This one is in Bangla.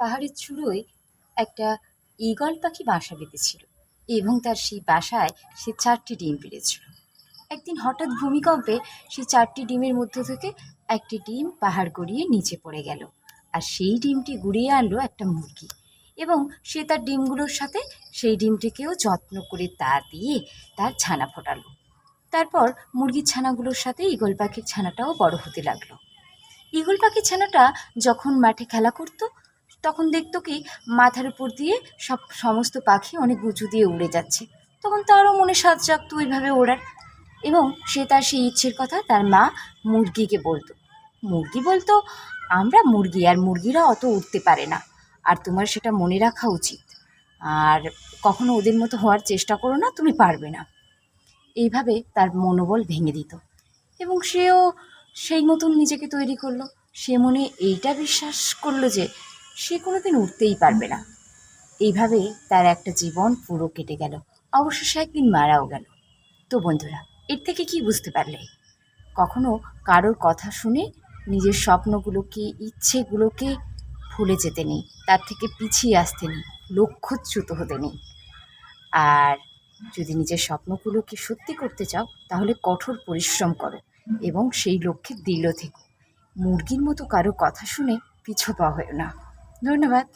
পাহাড়ের চূড়োয় একটা ঈগল পাখি বাসা বেঁধেছিল এবং তার সেই বাসায় সে 4টি ডিম পেড়েছিল। একদিন হঠাৎ ভূমিকম্পে সেই 4টি ডিমের মধ্য থেকে একটি ডিম পাহাড় গড়িয়ে নিচে পড়ে গেল, আর সেই ডিমটি গুড়িয়ে আনলো একটা মুরগি, এবং সে তার ডিমগুলোর সাথে সেই ডিমটিকেও যত্ন করে তা দিয়ে তার ছানা ফোটালো। তারপর মুরগির ছানাগুলোর সাথে ঈগল পাখির ছানাটাও বড় হতে লাগলো। ঈগল পাখির ছানাটা যখন মাঠে খেলা করত, তখন দেখতো কি মাথার উপর দিয়ে সমস্ত পাখি অনেক উঁচু দিয়ে উড়ে যাচ্ছে। তখন তারও মনে সাধ জাগতো ওইভাবে ওড়ার, এবং সে তার সেই ইচ্ছের কথা তার মা মুরগিকে বলতো। মুরগি বলতো, আমরা মুরগি, আর মুরগিরা অত উঠতে পারে না, আর তোমার সেটা মনে রাখা উচিত, আর কখনো ওদের মতো হওয়ার চেষ্টা করো না, তুমি পারবে না। এইভাবে তার মনোবল ভেঙে দিত, এবং সেও সেই মতন নিজেকে তৈরি করলো। সে মনে এইটা বিশ্বাস করলো যে সে কোনোদিন উঠতেই পারবে না। এইভাবে তার একটা জীবন পুরো কেটে গেল, অবশ্য সে একদিন মারাও গেল। তো বন্ধুরা, এর থেকে কি বুঝতে পারলে? কখনো কারোর কথা শুনে নিজের স্বপ্নগুলোকে, ইচ্ছেগুলোকে ভুলে যেতে নেই, তার থেকে পিছিয়ে আসতে নেই, লক্ষ্যচ্যুত হতে নেই। আর যদি নিজের স্বপ্নগুলোকে সত্যি করতে চাও, তাহলে কঠোর পরিশ্রম করো এবং সেই লক্ষ্যে দৃঢ় থেকো। মুরগির মতো কারো কথা শুনে পিছপা হয়ো না। ধন্যবাদ।